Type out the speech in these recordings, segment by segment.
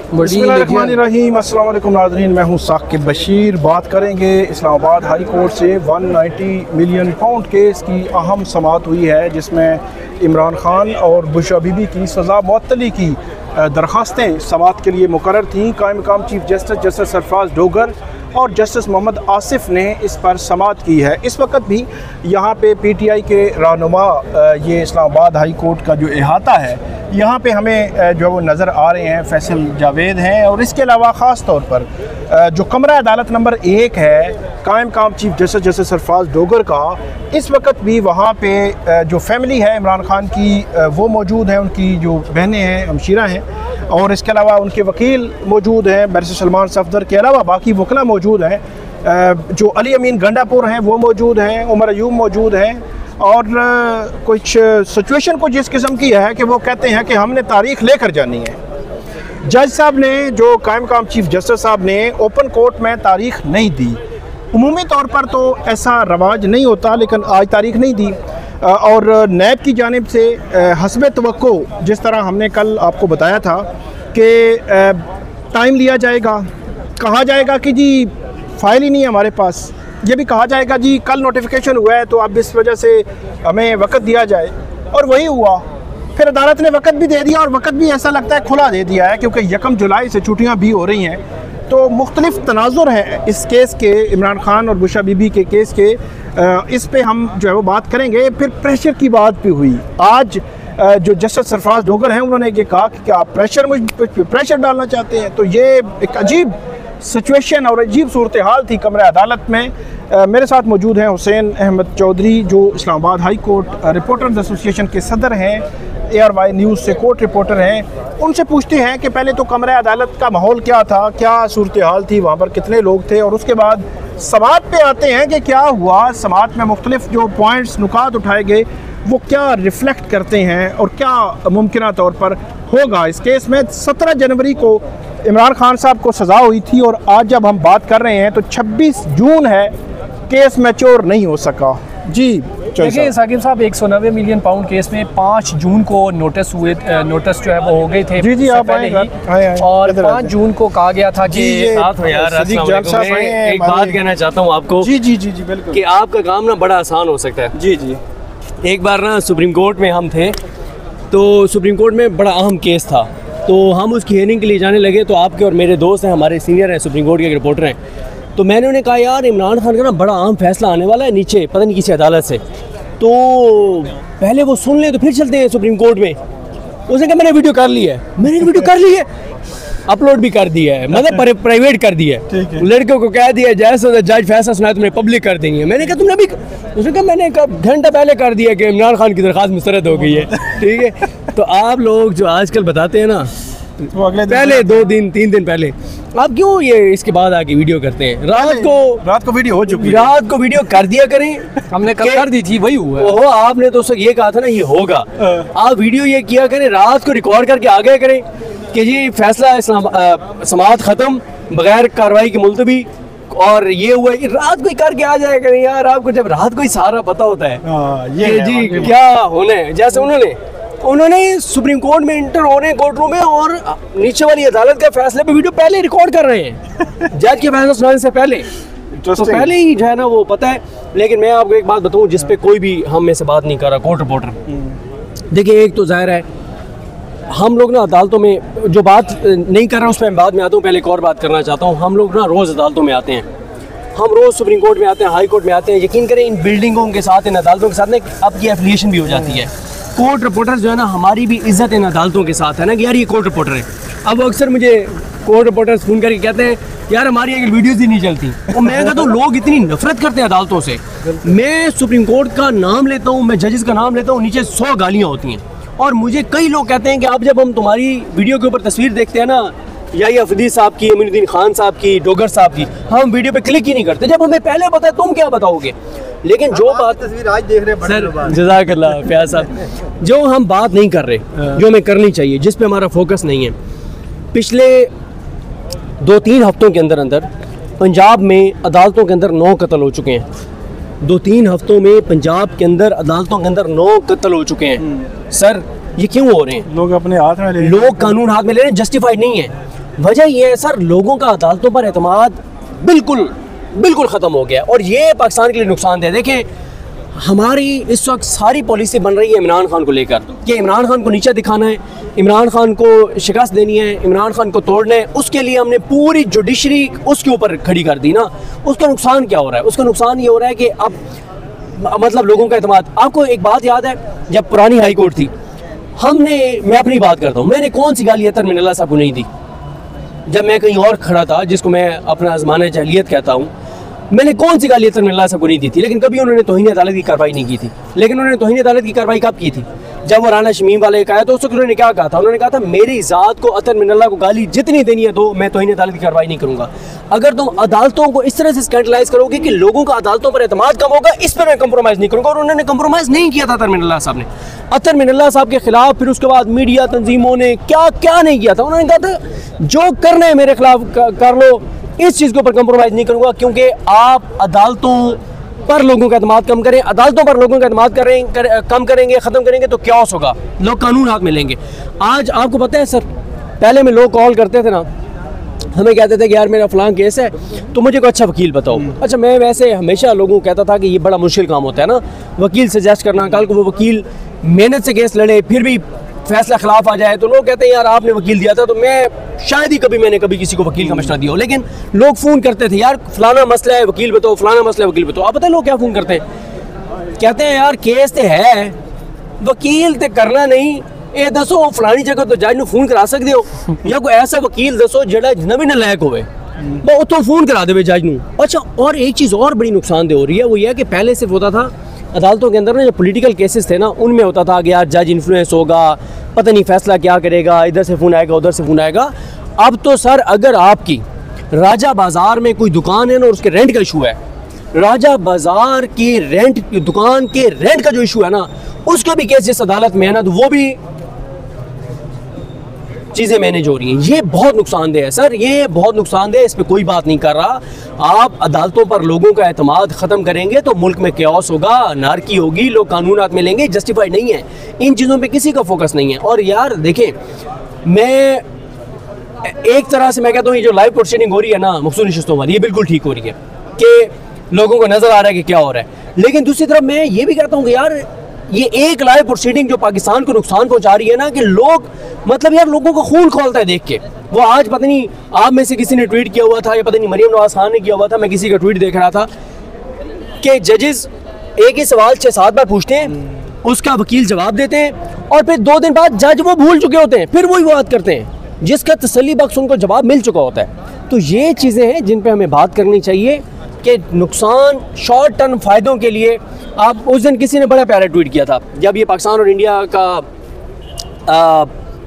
बिस्मिल्लाहिर्रहमानिर्रहीम। अस्सलाम वालेकुम नाज़रीन, मैं हूं साकिब बशीर। बात करेंगे इस्लामाबाद हाई कोर्ट से 190 मिलियन पाउंड केस की अहम समाअत हुई है, जिसमें इमरान खान और बुशरा बीबी की सज़ा मुअत्तली की दरख्वास्तें समाअत के लिए मुकर्रर थीं। कायम मकाम चीफ जस्टिस सरफराज डोगर और जस्टिस मोहम्मद आसिफ ने इस पर समाअत की है। इस वक्त भी यहाँ पे PTI के रहनुमा ये इस्लामाबाद हाई कोर्ट का जो अहाता है यहाँ पे हमें जो वो नज़र आ रहे हैं, फैसल जावेद हैं। और इसके अलावा ख़ास तौर पर जो कमरा अदालत नंबर 1 है कायम मकाम चीफ जस्टिस सरफराज डोगर का, इस वक्त भी वहाँ पे जो फैमिली है इमरान खान की वो मौजूद है, उनकी जो बहनें हैं, हमशीरा हैं, और इसके अलावा उनके वकील मौजूद हैं बैरिस्टर सलमान सफदर के अलावा बाकी वकला मौजूद हैं। जो अली अमीन गंडापुर हैं वो मौजूद हैं, उमर अयूब मौजूद हैं। और कुछ सिचुएशन कुछ इस किस्म की है कि वो कहते हैं कि हमने तारीख लेकर जानी है। जज साहब ने, जो कायम मकाम चीफ जस्टिस साहब ने ओपन कोर्ट में तारीख नहीं दी। उमूमी तौर पर तो ऐसा रवाज नहीं होता, लेकिन आज तारीख नहीं दी। और नैब की जानिब से हस्ब तवक्को, जिस तरह हमने कल आपको बताया था कि टाइम लिया जाएगा, कहा जाएगा कि जी फ़ाइल ही नहीं है हमारे पास, ये भी कहा जाएगा जी कल नोटिफिकेशन हुआ है तो अब इस वजह से हमें वक़्त दिया जाए, और वही हुआ। फिर अदालत ने वक़्त भी दे दिया, और वक़्त भी ऐसा लगता है खुला दे दिया है, क्योंकि 1 जुलाई से छुट्टियाँ भी हो रही हैं। तो मुख्तलिफ तनाजुर हैं इस केस के, इमरान खान और बुशरा बीबी के केस के। इस पे हम जो है वो बात करेंगे। फिर प्रेशर की बात भी हुई। आज जो जस्टिस सरफराज डोगर हैं उन्होंने ये कहा कि आप प्रेशर डालना चाहते हैं। तो ये एक अजीब सिचुएशन और अजीब सूरत हाल थी कमरे अदालत में। मेरे साथ मौजूद हैं हुसैन अहमद चौधरी, जो Islamabad high court reporters association के सदर हैं, ARY न्यूज़ से कोर्ट रिपोर्टर हैं। उनसे पूछते हैं कि पहले तो कमरे अदालत का माहौल क्या था, क्या सूरत हाल थी, वहाँ पर कितने लोग थे, और उसके बाद समाअत पे आते हैं कि क्या हुआ। समाअत में मुख्तलिफ जो पॉइंट्स नुकात उठाए गए वो क्या रिफ्लेक्ट करते हैं और क्या मुमकिन तौर पर होगा इस केस में। 17 जनवरी को इमरान खान साहब को सज़ा हुई थी, और आज जब हम बात कर रहे हैं तो 26 जून है, केस मैच्योर नहीं हो सका। जी देखिए साकिब साहब, 190 मिलियन पाउंड केस में 5 जून को नोटिस जो है वो हो गए थे। जी आप आए। और 5 जून को कहा गया था कि एक बात कहना चाहता हूँ आपको। जी बिल्कुल, कि आपका काम ना बड़ा आसान हो सकता है। जी एक बार ना सुप्रीम कोर्ट में हम थे, तो सुप्रीम कोर्ट में बड़ा अहम केस था, तो हम उसकी हियरिंग के लिए जाने लगे। तो आपके और मेरे दोस्त हैं, हमारे सीनियर हैं, सुप्रीम कोर्ट के रिपोर्टर हैं। तो मैंने उन्हें कहा यार इमरान खान का ना बड़ा अहम फैसला आने वाला है नीचे, पता नहीं किसी अदालत से, तो पहले वो सुन लें तो फिर चलते हैं सुप्रीम कोर्ट में। उसने कहा मैंने वीडियो कर ली है, अपलोड भी कर दिया है, मतलब प्राइवेट कर दिया है। लड़कों को कह दिया जैसे जज फैसला सुनाया तुमने पब्लिक कर देंगे। मैंने कहा तुमने भी, उसने कहा मैंने घंटा पहले कर दिया कि इमरान खान की दरख्वास्त मुस्तरद हो गई है। ठीक है, तो आप लोग जो आजकल बताते हैं ना, तो अगले पहले 2 दिन 3 दिन पहले आप क्यों ये इसके बाद आके वीडियो करते हैं? रात को वीडियो हो चुकी है, रात को वीडियो कर दिया करें। हमने कल कर दी थी, वही हुआ। ओहो, आपने तो ये कहा था ना ये होगा। आप वीडियो ये किया करें, रात को रिकॉर्ड करके आ गए करें कि जी फैसला समाअत ख़त्म, बगैर कार्रवाई की मुलतवी, और ये हुआ, रात को ही करके आ जाए करें यार। आपको जब रात को ही सारा पता होता है ये जी क्या होने, जैसे उन्होंने सुप्रीम कोर्ट में इंटर हो रहे हैं कोर्ट रूम में, और नीचे वाली अदालत के फैसले पे वीडियो पहले रिकॉर्ड कर रहे हैं जज के फैसला सुनाने से पहले। तो पहले ही जो है ना वो पता है। लेकिन मैं आपको एक बात बताऊं जिस पे कोई भी हम में से बात नहीं कर रहा, कोर्ट रिपोर्टर। देखिए, एक तो जाहिर है हम लोग ना अदालतों में जो बात नहीं कर रहे हैं उस पर बाद में आता हूँ। पहले एक और बात करना चाहता हूँ। हम लोग ना रोज़ अदालतों में आते हैं, हम रोज़ सुप्रीम कोर्ट में आते हैं, हाई कोर्ट में आते हैं। यकीन करें इन बिल्डिंगों के साथ, इन अदालतों के साथ ना आपकी एफिलिएशन भी हो जाती है। कोर्ट रिपोर्टर्स जो है ना, हमारी भी इज्जत इन अदालतों के साथ है ना कि यार ये कोर्ट रिपोर्टर है। अब अक्सर मुझे कोर्ट रिपोर्टर्स फ़ोन करके कहते हैं यार हमारी अगर वीडियोज़ ही नहीं चलती। और मैं कहता हूँ लोग इतनी नफरत करते हैं अदालतों से। मैं सुप्रीम कोर्ट का नाम लेता हूँ, मैं जजेस का नाम लेता हूँ, नीचे 100 गालियाँ होती हैं। और मुझे कई लोग कहते हैं कि आप जब हम तुम्हारी वीडियो के ऊपर तस्वीर देखते हैं ना, या अफरीदी साहब की, अमीनुद्दीन खान साहब की, डोगर साहब की, हम वीडियो पे क्लिक ही नहीं करते। जब हमें पहले पता है तुम क्या बताओगे। लेकिन जो बात तस्वीर आज देख रहे हैं सर, जज़ाकल्लाह प्यार साहब, जो हम बात नहीं कर रहे, जो हमें करनी चाहिए, जिस पे हमारा फोकस नहीं है। पिछले 2-3 हफ्तों के अंदर पंजाब में अदालतों के अंदर 9 कत्ल हो चुके हैं। 2-3 हफ्तों में पंजाब के अंदर अदालतों के अंदर 9 कत्ल हो चुके हैं। सर ये क्यों हो रहे हैं? लोग अपने हाथ में ले, लोग कानून हाथ में ले रहे हैं, जस्टिफाइड नहीं है। वजह यह है सर, लोगों का अदालतों पर एतमाद बिल्कुल ख़त्म हो गया और ये पाकिस्तान के लिए नुकसानदेह। देखें, हमारी इस वक्त सारी पॉलिसी बन रही है इमरान खान को लेकर कि इमरान खान को नीचे दिखाना है, इमरान खान को शिकस्त देनी है, इमरान खान को तोड़ना है। उसके लिए हमने पूरी जुडिशरी उसके ऊपर खड़ी कर दी ना। उसका नुकसान क्या हो रहा है? उसका नुकसान ये हो रहा है कि अब मतलब लोगों का एतमाद। आपको एक बात याद है, जब पुरानी हाई कोर्ट थी, मैं अपनी बात करता हूँ, मैंने कौन सी गाली अतर मिनल्ला साहब को नहीं दी। जब मैं कहीं और खड़ा था, जिसको मैं अपना ज़माना जहलियत कहता हूँ, मैंने कौन सी गाली अतर मिनल्ला साहब को नहीं दी थी, लेकिन कभी उन्होंने तौहीन अदालत की कार्रवाई नहीं की थी। लेकिन उन्होंने तौहीन अदालत की कार्रवाई कब की थी? जब वो राना शमीम वाले कहा तो उस वक्त उन्होंने क्या कहा था? उन्होंने कहा था मेरी ज़ात को अतर मिनल्ला को गाली जितनी देनी है तो मैं तौहीन अदालत की कार्रवाई नहीं करूँगा। अगर तुम अदालतों को इस तरह से स्कैंडलाइज करोगे कि लोगों का अदालतों पर एतमाद कम होगा, इस पर मैं कंप्रोमाइज़ नहीं करूँगा। और उन्होंने कंप्रोमाइज़ नहीं किया था अतर मिनल्ला साहब ने। अतर मिनल्ला साहब के खिलाफ फिर उसके बाद मीडिया तंजीमों ने क्या क्या नहीं किया था। उन्होंने कहा था जो करना है मेरे खिलाफ कर लो, इस चीज़ के ऊपर कंप्रोमाइज़ नहीं करूँगा, क्योंकि आप अदालतों पर लोगों का एतमाद कम करें, अदालतों पर लोगों का एतमाद कम करेंगे, ख़त्म करेंगे तो क्योस होगा, लोग कानून हाथ में लेंगे। आज आपको पता है सर, पहले में लोग कॉल करते थे ना, हमें कहते थे कि यार मेरा फलां केस है तो मुझे कोई अच्छा वकील बताओ। अच्छा, मैं वैसे हमेशा लोगों को कहता था कि ये बड़ा मुश्किल काम होता है ना, वकील सजेस्ट करना। कल को वो वकील मेहनत से केस लड़े, फिर भी फैसला खिलाफ आ जाए तो लोग कहते हैं यार आपने वकील दिया था। तो मैं शायद ही मैंने कभी किसी को वकील का मशवरा दिया हो, लेकिन लोग फ़ोन करते थे यार फलाना मसला है वकील बताओ, फलाना मसला है वकील बताओ। आप पता है लोग क्या फ़ोन करते हैं? कहते हैं यार केस तो है, वकील तो करना नहीं, ये दसो फलानी जगह तो जज फ़ोन करा सकते हो, या कोई ऐसा वकील दसो जड़ा नवी नलायक होवे वो तो फ़ोन करा दे जज नूं। अच्छा, और एक चीज़ और बड़ी नुकसानदेह हो रही है, वो ये है कि पहले सिर्फ होता था अदालतों के अंदर ना, जो पॉलिटिकल केसेस थे ना, उनमें होता था कि यार जज इन्फ्लुएंस होगा, पता नहीं फैसला क्या करेगा, इधर से फ़ोन आएगा उधर से फ़ोन आएगा। अब तो सर अगर आपकी राजा बाज़ार में कोई दुकान है ना और उसके रेंट का इशू है, राजा बाज़ार की दुकान के रेंट का जो इशू है ना, उसका भी केस जिस अदालत में है ना, तो वो भी चीज़ें मैनेज हो रही हैं। ये बहुत नुकसानदेह है सर, ये बहुत नुकसानदेह है, इस पर कोई बात नहीं कर रहा। आप अदालतों पर लोगों का एतमाद ख़त्म करेंगे तो मुल्क में कैओस होगा, अनार्की होगी, लोग कानून हाथ में लेंगे। जस्टिफाइड नहीं है, इन चीज़ों पे किसी का फोकस नहीं है। और यार देखें, मैं एक तरह से मैं कहता हूँ ये जो लाइव प्रोसीडिंग हो रही है ना मखसूस नशिस्तों वाली, ये बिल्कुल ठीक हो रही है कि लोगों को नज़र आ रहा है कि क्या हो रहा है। लेकिन दूसरी तरफ मैं ये भी कहता हूँ कि यार ये एक लाइव प्रोसीडिंग जो पाकिस्तान को नुकसान पहुंचा रही है ना, कि लोग मतलब यार लोगों को खून खोलता है देख के। वो आज पता नहीं आप में से किसी ने ट्वीट किया हुआ था या पता नहीं मरियम नवाज खान ने किया हुआ था, मैं किसी का ट्वीट देख रहा था कि जजेस एक ही सवाल 6-7 बार पूछते हैं, उसका वकील जवाब देते हैं और फिर 2 दिन बाद जज वो भूल चुके होते हैं, फिर वही बात करते हैं जिसका तसल्ली बख्श उनको जवाब मिल चुका होता है। तो ये चीज़ें हैं जिन पर हमें बात करनी चाहिए कि नुकसान शॉर्ट टर्म फ़ायदों के लिए। आप उस दिन किसी ने बड़ा प्यारा ट्वीट किया था जब ये पाकिस्तान और इंडिया का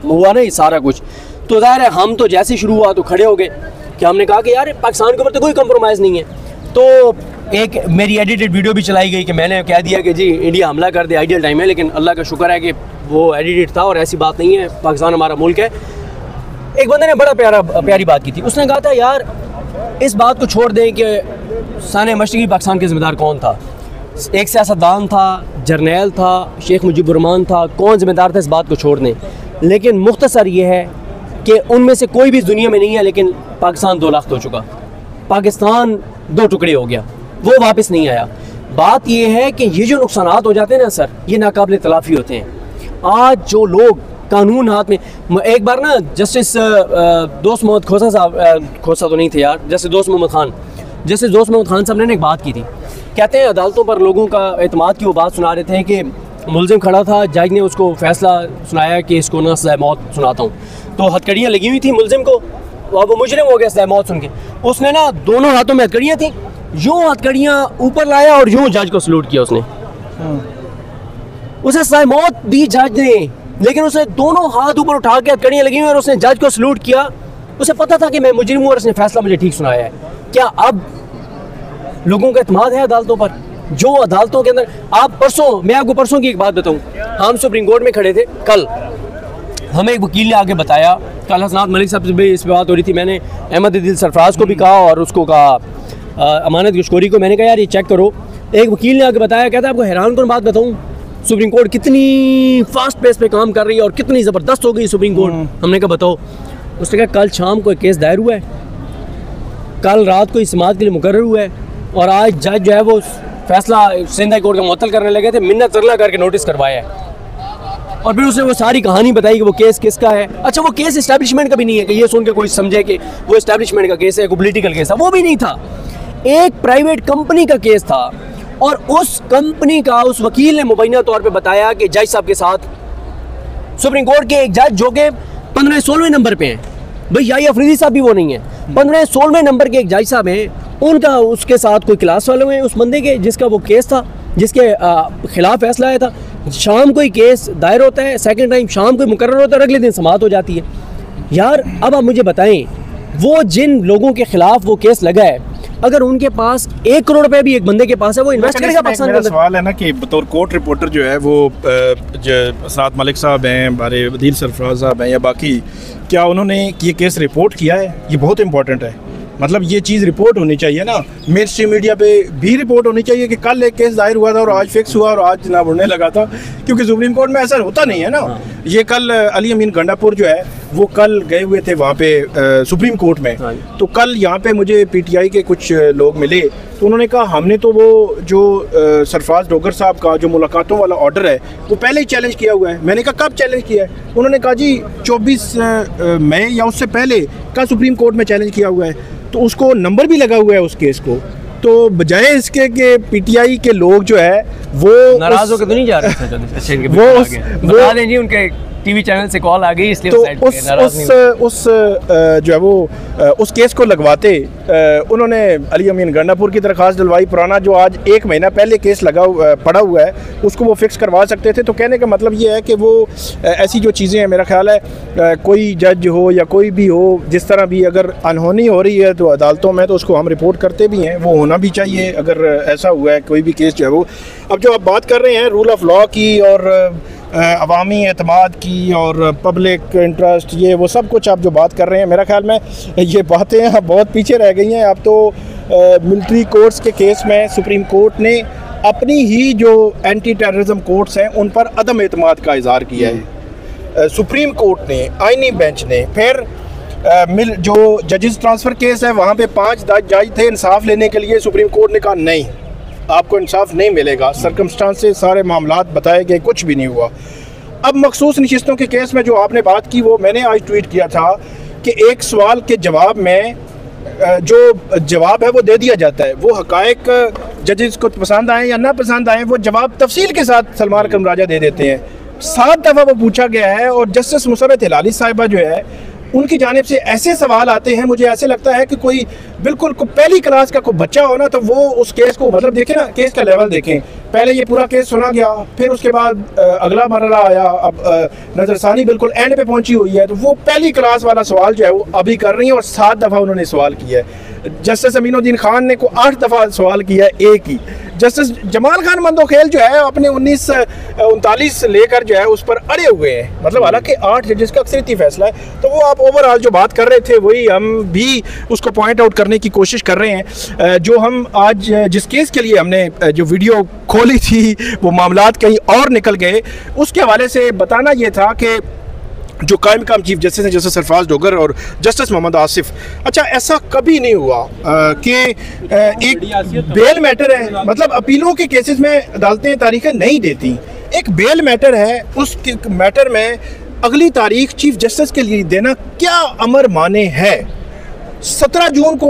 हुआ ना ये सारा कुछ, तो ज़ाहिर है हम तो जैसे शुरू हुआ तो खड़े हो गए कि हमने कहा कि यार पाकिस्तान के ऊपर तो कोई कंप्रोमाइज़ नहीं है। तो एक मेरी एडिटेड वीडियो भी चलाई गई कि मैंने कह दिया कि जी इंडिया हमला कर दे, आइडियल टाइम है, लेकिन अल्लाह का शुक्र है कि वो एडिटेड था और ऐसी बात नहीं है, पाकिस्तान हमारा मुल्क है। एक बंदे ने बड़ा प्यारी बात की थी, उसने कहा था यार इस बात को छोड़ दें कि साने मशरक़ी पाकिस्तान के ज़िम्मेदार कौन था। एक सियासतदान था, जर्नैल था, शेख मुजीबुर रहमान था, कौन ज़िम्मेदार था, इस बात को छोड़ दें। लेकिन मुख्तसर ये है कि उनमें से कोई भी इस दुनिया में नहीं है, लेकिन पाकिस्तान 2 लाख हो चुका, पाकिस्तान 2 टुकड़े हो गया, वो वापस नहीं आया। बात ये है कि ये जो नुकसानात हो जाते हैं ना सर, ये नाकाबिल तलाफ़ी होते हैं। आज जो लोग कानून हाथ में, एक बार ना जस्टिस दोस्त मोहम्मद खोसा साहब, खोसा तो नहीं थे यार, जस्टिस दोस्त मोहम्मद खान साहब ने एक बात की थी। कहते हैं अदालतों पर लोगों का एतमाद की वो बात सुना रहे थे कि मुलजिम खड़ा था, जज ने उसको फैसला सुनाया कि इसको ना सज़ाए मौत सुनाता हूँ, तो हथकड़ियाँ लगी हुई थी मुलजिम को, वो मुजरिम हो गया सज़ाए मौत सुन के। उसने ना दोनों हाथों में हथकड़ियाँ थी, यूँ हथकड़ियाँ ऊपर लाया और यूँ जज को सलूट किया उसने। उसे सज़ाए मौत दी जज ने, लेकिन उसने दोनों हाथ ऊपर उठा के हथकड़ियाँ लगी हुई और उसने जज को सलूट किया। उसे पता था कि मैं मुजरिम हूँ और उसने फैसला मुझे ठीक सुनाया है। क्या अब लोगों का एतमाद है अदालतों पर? जो अदालतों के अंदर आप मैं आपको परसों की एक बात बताऊं, हम सुप्रीम कोर्ट में खड़े थे, कल हमें एक वकील ने आके बताया, कल हसनात मलिक साहब से भी इस पर बात हो रही थी, मैंने अहमद दिल सरफराज को भी कहा और उसको कहा अमानत गशकोरी को, मैंने कहा यार ये चेक करो। एक वकील ने आके बताया, कहता है आपको हैरान कौन बात बताऊँ, सुप्रीम कोर्ट कितनी फास्ट पेस पे काम कर रही है और कितनी ज़बरदस्त हो गई सुप्रीम कोर्ट। हमने कहा बताओ। उसने कहा कल शाम को एक केस दायर हुआ है, कल रात को इस समाअत के लिए मुकर्रर हुआ है और आज जज जो है वो फैसला सिंध हाई कोर्ट का मुअत्तल करने लगे थे, मिन्नत तरला करके नोटिस करवाया है। और फिर उसने वो सारी कहानी बताई कि वो केस किसका है। अच्छा, वो केस इस्टेब्लिशमेंट का भी नहीं है कि ये सुन के कोई समझे कि वो इस्टेब्लिशमेंट का केस है, कोई पॉलिटिकल केस है, वो भी नहीं था। एक प्राइवेट कंपनी का केस था और उस कंपनी का उस वकील ने मुबैना तौर पे बताया कि जज साहब के साथ सुप्रीम कोर्ट के एक जज जो कि 15-16वें नंबर पे हैं, भाई याही अफरीदी साहब भी वो नहीं है, 15-16वें नंबर के एक जज साहब हैं, उनका उसके साथ कोई क्लास वाले हैं उस बंदे के जिसका वो केस था, जिसके खिलाफ फैसला आया था। शाम को ही केस दायर होता है, सेकंड टाइम शाम को मुकर्रर होता है और अगले दिन समाअत हो जाती है। यार अब आप मुझे बताएं, वो जिन लोगों के खिलाफ वो केस लगा है, अगर उनके पास 1 करोड़ रुपए भी एक बंदे के पास है, वो इन्वेस्ट करेगा पाकिस्तान के अंदर। सवाल है ना कि बतौर कोर्ट रिपोर्टर जो है वो असरात मलिक साहब हैं, हमारे वदीर सरफराज साहब हैं या बाकी, क्या उन्होंने ये केस रिपोर्ट किया है? ये बहुत इंपॉर्टेंट है। मतलब ये चीज़ रिपोर्ट होनी चाहिए ना, मेन स्ट्रीम मीडिया पे भी रिपोर्ट होनी चाहिए कि कल एक केस दायर हुआ था और आज फिक्स हुआ और आज जनाब उड़ने लगा था, क्योंकि सुप्रीम कोर्ट में ऐसा होता नहीं है ना। ये कल अली अमीन गंडापुर जो है वो कल गए हुए थे वहाँ पे सुप्रीम कोर्ट में, तो कल यहाँ पे मुझे पीटीआई के कुछ लोग मिले, तो उन्होंने कहा हमने तो वो जो सरफराज डोगर साहब का जो मुलाकातों वाला ऑर्डर है वो पहले ही चैलेंज किया हुआ है। मैंने कहा कब चैलेंज किया है? उन्होंने कहा जी 24 मई या उससे पहले का सुप्रीम कोर्ट में चैलेंज किया हुआ है, तो उसको नंबर भी लगा हुआ है उस केस को। तो बजाय इसके कि पीटीआई के लोग जो है वो नाराज होकर तो नहीं जा रहे थे, वो जी उनके टीवी चैनल से कॉल आ गई इसलिए तो उस जो है वो उस केस को लगवाते उन्होंने अली अमीन गंडापुर की दरख्वास्त डलवाई, पुराना जो आज 1 महीना पहले केस पड़ा हुआ है उसको वो फिक्स करवा सकते थे। तो कहने का मतलब ये है कि वो ऐसी जो चीज़ें हैं, मेरा ख्याल है कोई जज हो या कोई भी हो, जिस तरह भी अगर अनहोनी हो रही है तो अदालतों में तो उसको हम रिपोर्ट करते भी हैं, वो होना भी चाहिए अगर ऐसा हुआ है कोई भी केस जो है वो। अब जो आप बात कर रहे हैं रूल ऑफ लॉ की और अवामी एतमाद की और पब्लिक इंटरेस्ट, ये वो सब कुछ आप जो बात कर रहे हैं, मेरा ख्याल में ये बातें अब बहुत पीछे रह गई हैं। अब तो मिलिट्री कोर्ट्स के केस में सुप्रीम कोर्ट ने अपनी ही जो एंटी टेररिज्म कोर्ट्स हैं उन पर अदम एतमाद का इजहार किया है। सुप्रीम कोर्ट ने, आइनी बेंच ने, फिर जो जजेस ट्रांसफ़र केस है वहाँ पे 5 जज थे इंसाफ लेने के लिए, सुप्रीम कोर्ट ने कहा नहीं, आपको इंसाफ नहीं मिलेगा, सर्कमस्टांसेस सारे मामलात बताए गए, कुछ भी नहीं हुआ। अब मखसूस नशिस्तों के केस में जो आपने बात की वो मैंने आज ट्वीट किया था कि एक सवाल के जवाब में जो जवाब है वो दे दिया जाता है, वो हकायक जजेस को पसंद आए या ना पसंद आए, वो जवाब तफसील के साथ सलमान करमराजा दे देते हैं। 7 दफ़ा वो पूछा गया है और जस्टिस मुसर्रत हिलाली साहिबा जो है उनकी जानिब से ऐसे सवाल आते हैं, मुझे ऐसे लगता है कि कोई बिल्कुल पहली क्लास का कोई बच्चा हो ना तो वो उस केस को, मतलब देखें ना, केस का लेवल देखें, पहले ये पूरा केस सुना गया, फिर उसके बाद अगला मरला आया, अब नज़रसानी बिल्कुल एंड पे पहुंची हुई है, तो वो पहली क्लास वाला सवाल जो है वो अभी कर रही है और 7 दफ़ा उन्होंने सवाल किया है। जस्टिस अमीनुद्दीन खान ने को 8 दफ़ा सवाल किया है एक ही। जस्टिस जमाल खान मंदोखेल जो है अपने 1939 लेकर जो है उस पर अड़े हुए हैं, मतलब हालांकि 8 जजेस का अक्सरियती फैसला है। तो वो आप ओवरऑल जो बात कर रहे थे वही हम भी उसको पॉइंट आउट करने की कोशिश कर रहे हैं। जो हम आज जिस केस के लिए हमने जो वीडियो खोली थी वो मामलात कहीं और निकल गए, उसके हवाले से बताना ये था कि जो कायम काम चीफ जस्टिस हैं जस्टिस सरफराज डोगर और जस्टिस मोहम्मद आसिफ, अच्छा ऐसा कभी नहीं हुआ कि एक बेल मैटर है, मतलब अपीलों के केसेस में अदालतें तारीखें नहीं देती, एक बेल मैटर है, उस मैटर में अगली तारीख चीफ जस्टिस के लिए देना क्या अमर माने है। 17 जून को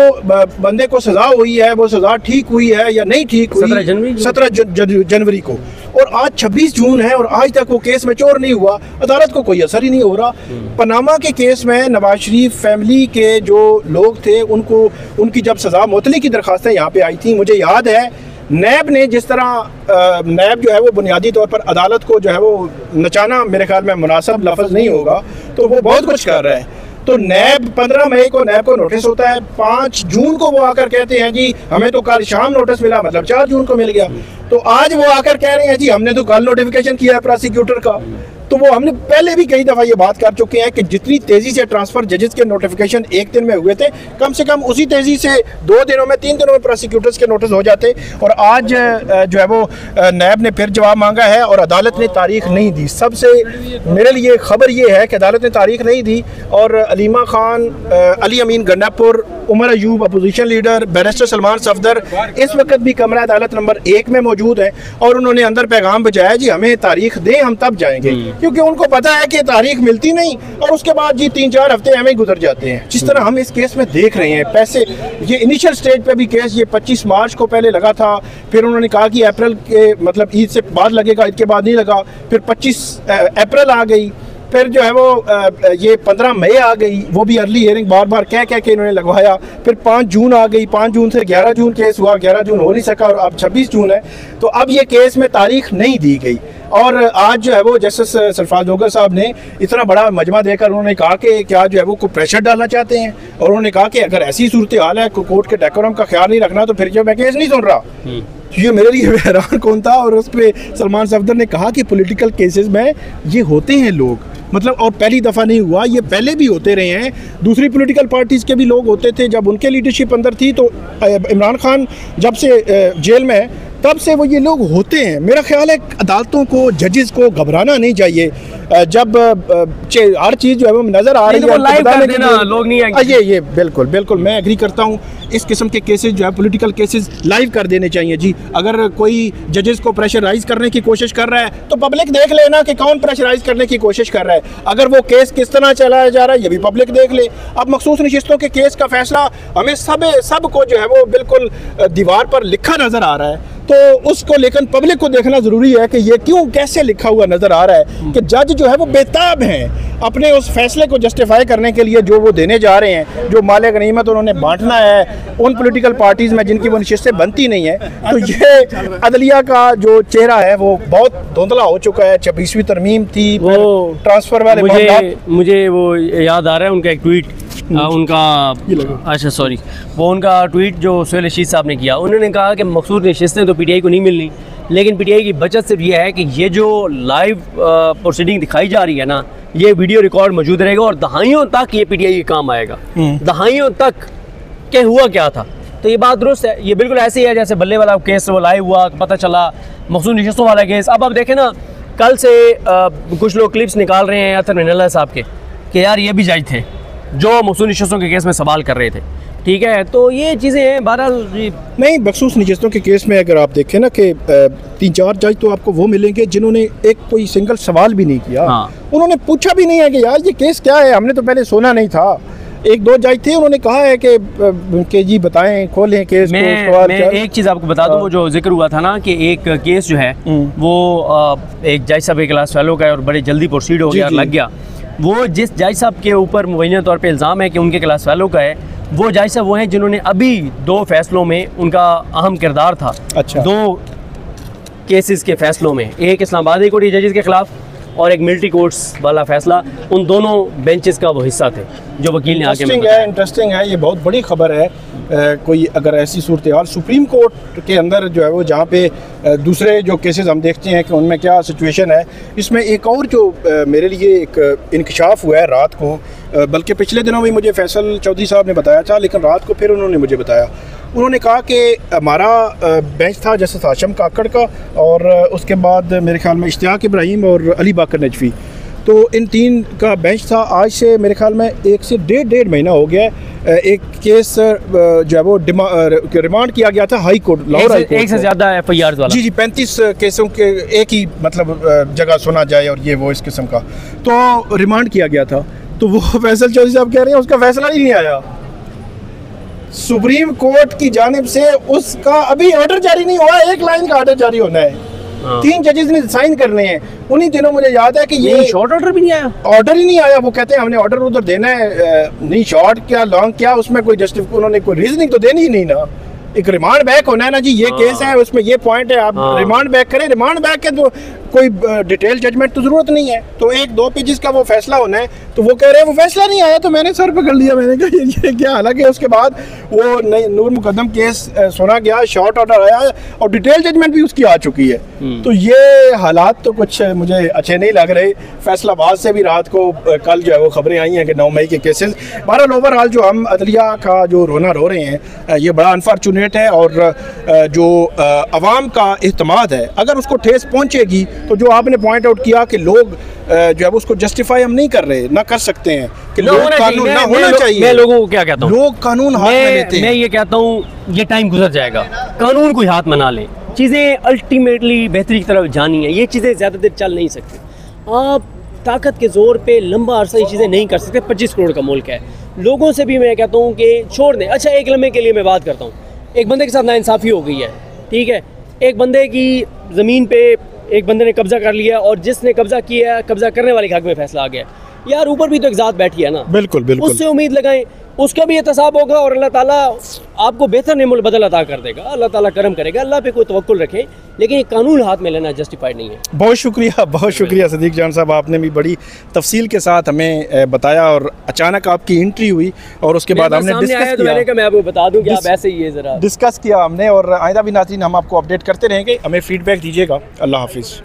बंदे को सज़ा हुई है, वो सज़ा ठीक हुई है या नहीं ठीक हुई, 17 जनवरी को, और आज 26 जून है और आज तक वो केस मैच्योर नहीं हुआ, अदालत को कोई असर ही नहीं हो रहा। पनामा के केस में नवाज शरीफ फैमिली के जो लोग थे उनको, उनकी जब सज़ा मुअत्तली की दरख्वास्तें यहाँ पे आई थी, मुझे याद है नैब ने जिस तरह नैब जो है वो बुनियादी तौर पर अदालत को जो है वो नचाना मेरे ख्याल में मुनासिब लफ्ज़ नहीं होगा, तो वो बहुत कुछ कर रहा है। तो नैब 15 मई को नैब को नोटिस होता है, 5 जून को वो आकर कहते हैं जी हमें तो कल शाम नोटिस मिला, मतलब 4 जून को मिल गया। तो आज वो आकर कह रहे हैं जी हमने तो कल नोटिफिकेशन किया है प्रोसिक्यूटर का। तो वो हमने पहले भी कई दफ़ा ये बात कर चुके हैं कि जितनी तेज़ी से ट्रांसफ़र जजेस के नोटिफिकेशन एक दिन में हुए थे, कम से कम उसी तेज़ी से 2 दिनों में 3 दिनों में प्रोसिक्यूटर्स के नोटिस हो जाते। और आज जो है वो नैब ने फिर जवाब मांगा है और अदालत ने तारीख नहीं दी। सबसे मेरे लिए ख़बर ये है कि अदालत ने तारीख नहीं दी और Aleema Khan, Ali Amin Gandapur, Omar Ayub opposition leader, barrister Salman Safdar इस वक्त भी कमरा अदालत नंबर 1 में मौजूद हैं और उन्होंने अंदर पैगाम भेजा जी हमें तारीख दें, हम तब जाएंगे, क्योंकि उनको पता है कि तारीख मिलती नहीं और उसके बाद जी 3-4 हफ्ते हमें गुजर जाते हैं। जिस तरह हम इस केस में देख रहे हैं, पैसे ये इनिशियल स्टेज पे भी केस ये 25 मार्च को पहले लगा था, फिर उन्होंने कहा कि अप्रैल के मतलब ईद से बाद लगेगा, ईद के बाद नहीं लगा, फिर 25 अप्रैल आ गई, फिर जो है वो ये 15 मई आ गई, वो भी अर्ली हियरिंग बार बार कह के इन्होंने लगवाया। फिर 5 जून आ गई, 5 जून से 11 जून केस हुआ, 11 जून हो नहीं सका और अब 26 जून है। तो अब ये केस में तारीख नहीं दी गई और आज जो है वो जस्टिस सरफराज जोगर साहब ने इतना बड़ा मजमा देकर उन्होंने कहा कि क्या जो है वो कोई प्रेशर डालना चाहते हैं और उन्होंने कहा कि अगर ऐसी सूरत हाल है, कोर्ट के डेकोरम का ख्याल नहीं रखना तो फिर जो मैं केस नहीं सुन रहा। ये मेरे लिए हैरान कौन था। और उस पर सलमान सफदर ने कहा कि पॉलिटिकल केसेस में ये होते हैं लोग, मतलब और पहली दफ़ा नहीं हुआ, ये पहले भी होते रहे हैं। दूसरी पॉलिटिकल पार्टीज़ के भी लोग होते थे, जब उनके लीडरशिप अंदर थी तो इमरान खान जब से जेल में है तब से वो ये लोग होते हैं। मेरा ख्याल है अदालतों को, जजेस को घबराना नहीं चाहिए जब हर चीज़ जो है वो नज़र आ रही है, लाइव कर देना, लोग नहीं आएंगे। ये बिल्कुल बिल्कुल मैं एग्री करता हूँ। इस किस्म के केसेस जो है पॉलिटिकल केसेस लाइव कर देने चाहिए जी। अगर कोई जजेस को प्रेशराइज करने की कोशिश कर रहा है तो पब्लिक देख लेना कि कौन प्रेशराइज करने की कोशिश कर रहा है। अगर वो केस किस तरह चलाया जा रहा है ये भी पब्लिक देख ले। अब मखसूस नशिस्तों के केस का फैसला हमें सब को जो है वो बिल्कुल दीवार पर लिखा नज़र आ रहा है, तो उसको लेकिन पब्लिक को देखना ज़रूरी है कि ये क्यों कैसे लिखा हुआ नज़र आ रहा है कि जज जो है वो बेताब हैं अपने उस फैसले को जस्टिफाई करने के लिए जो वो देने जा रहे हैं, जो माले गनीमत उन्होंने बांटना है उन पॉलिटिकल पार्टीज़ में जिनकी वो नशिस्तें बनती नहीं है। तो ये अदलिया का जो चेहरा है वो बहुत धुंधला हो चुका है। 26वीं तरमीम थी, वो ट्रांसफ़र वाले मुझे वो याद आ रहा है उनका एक ट्वीट, उनका ट्वीट जो सुहेल रशीद साहब ने किया। उन्होंने कहा कि मखसूस नशिस्तें तो पीटीआई को नहीं मिलनी, लेकिन पीटीआई की बचत सिर्फ ये है कि ये जो लाइव प्रोसीडिंग दिखाई जा रही है ना, ये वीडियो रिकॉर्ड मौजूद रहेगा और दहाइयों तक ये पीटीआई के काम आएगा। दहाइयों तक क्या हुआ क्या था, तो ये बात दुरुस्त है। ये बिल्कुल ऐसे ही है जैसे बल्ले वाला केस वो लाइव हुआ, पता चला मखसूस नशिस्तों वाला केस। अब आप देखें ना, कल से कुछ लोग क्लिप्स निकाल रहे हैं अतर मिनल्ला साहब के कि यार ये भी जज थे जो मखसूस नशिस्तों के केस में सवाल कर रहे थे। ठीक है, तो ये चीज़ें हैं। बहरहाल नहीं, मखसूस नशिस्तों के केस में अगर आप देखें ना कि 3-4 जज तो आपको वो मिलेंगे जिन्होंने एक कोई सिंगल सवाल भी नहीं किया। उन्होंने पूछा भी नहीं है कि यार ये केस क्या है, हमने तो पहले सुना नहीं था। 1-2 जज थे, उन्होंने कहा है कि जी बताएं, खोलें केस को। मैं एक चीज़ आपको बता दूं, वो जो जिक्र हुआ था ना कि एक केस जो है वो एक जज साहब के क्लास फेलो का है और बड़े जल्दी प्रोसीड हो गया, लग गया। वो जिस जज साहब के ऊपर मुबैना तौर पे इल्ज़ाम है कि उनके क्लास फेलो का है, वो जज साहब वो हैं जिन्होंने अभी 2 फैसलों में उनका अहम किरदार था। अच्छा। 2 केसेस के फैसलों में, एक इस्लामाबाद हाई कोर्ट जजेस के खिलाफ और एक मिलिट्री कोर्ट्स वाला फैसला, उन दोनों बेंचेस का वो हिस्सा थे जो वकील ने आके इंटरेस्टिंग है। ये बहुत बड़ी खबर है। कोई अगर ऐसी सूरत हाल सुप्रीम कोर्ट के अंदर जो है वो जहाँ पे दूसरे जो केसेस हम देखते हैं कि उनमें क्या सिचुएशन है, इसमें एक और जो मेरे लिए एक इंकशाफ हुआ है रात को, बल्कि पिछले दिनों भी मुझे फैसल चौधरी साहब ने बताया था, लेकिन रात को फिर उन्होंने मुझे बताया। उन्होंने कहा कि हमारा बेंच था जस्टिस हाशिम काकड़ का और उसके बाद मेरे ख्याल में इश्तियाक इब्राहिम और अली बाकर नजफी, तो इन 3 का बेंच था। आज से मेरे ख्याल में 1 से डेढ़ महीना हो गया है। एक केस जो है वो रिमांड किया गया था high court, Lahore high court. एक से ज़्यादा एफआईआर वाला। जी 35 केसों के एक ही मतलब जगह सुना जाए और ये वो इस किस्म का, तो रिमांड किया गया था। तो वो फैसल चौधरी साहब कह रहे हैं उसका फैसला ही नहीं आया। सुप्रीम कोर्ट की जानिब से उसका अभी ऑर्डर जारी नहीं हुआ, 1 लाइन का ऑर्डर जारी होना है। 3 जजेस ने साइन करने हैं। उन्हीं दिनों मुझे याद है कि ये शॉर्ट ऑर्डर भी नहीं आया, ऑर्डर ही नहीं आया। वो कहते हैं हमने ऑर्डर उधर देना है, नहीं शॉर्ट क्या लॉन्ग क्या, उसमें कोई जस्टिफिकेशन उन्होंने कोई रीजनिंग तो देनी ही नहीं ना। एक रिमांड बैक होना है ना जी, ये केस है उसमें ये पॉइंट है, आप रिमांड बैक करें। रिमांड बैक के तो कोई डिटेल जजमेंट तो ज़रूरत नहीं है। तो 1-2 पेजेस का वो फैसला होना है, तो वो कह रहे हैं वो फैसला नहीं आया, तो मैंने सर पकड़ लिया, मैंने कहा ये क्या। हालांकि उसके बाद वो नूर मुकद्दम केस सुना गया, शॉर्ट ऑर्डर आया और डिटेल जजमेंट भी उसकी आ चुकी है। तो ये हालात तो कुछ मुझे अच्छे नहीं लग रहे। फैसलाबाद से भी रात को कल जो है वो खबरें आई हैं कि 9 मई के केसेस। बहरहाल ओवरऑल जो हम अदलिया का जो रोना रो रहे हैं ये बड़ा अनफॉर्चुनेट है, और जो अवाम का इत्मीनान है अगर उसको ठेस पहुँचेगी, तो जो आपने पॉइंट आउट किया कि लोग जो है उसको जस्टिफाई हम नहीं कर रहे, ना कर सकते हैं कि लोग कानून ना होना चाहिए। मैं लोगों को क्या कहता हूँ, लोग कानून हाथ में लेते हैं। मैं ये कहता हूँ ये टाइम गुजर जाएगा, कानून को हाथ में ना लें, चीज़ें अल्टीमेटली बेहतरी की तरफ जानी है। ये चीज़ें ज़्यादा देर चल नहीं सकती। आप ताकत के ज़ोर पे लंबा अरसा ये चीज़ें नहीं कर सकते। 25 करोड़ का मुल्क है। लोगों से भी मैं कहता हूँ कि छोड़ दें। अच्छा, एक लम्हे के लिए मैं बात करता हूँ, एक बंदे के साथ नाइंसाफ़ी हो गई है, ठीक है, एक बंदे की ज़मीन पे एक बंदे ने कब्जा कर लिया और जिसने कब्जा किया है, कब्जा करने वाले के हक में फैसला आ गया। यार ऊपर भी तो एक ज़ात बैठी है ना, बिल्कुल बिल्कुल, उससे उम्मीद लगाएं, उसका भी एहतसाब होगा और अल्लाह ताला आपको बेहतर नेमत बदल अता कर देगा। अल्लाह ताला करम करेगा। अल्लाह पे कोई तवक्कुल रखें, लेकिन ये कानून हाथ में लेना जस्टिफाइड नहीं है। बहुत शुक्रिया सदीक जान साहब, आपने भी बड़ी तफसील के साथ हमें बताया, और अचानक आपकी एंट्री हुई और उसके बाद हमने डिस्कस किया। मैंने कहा मैं आपको बता दूं कि आप ऐसे ही है, ज़रा डिस्कस किया हमने, और आइंदा भी नाज़रीन हम आपको अपडेट करते रहेंगे। हमें फीडबैक दीजिएगा। अल्लाह हाफिज़।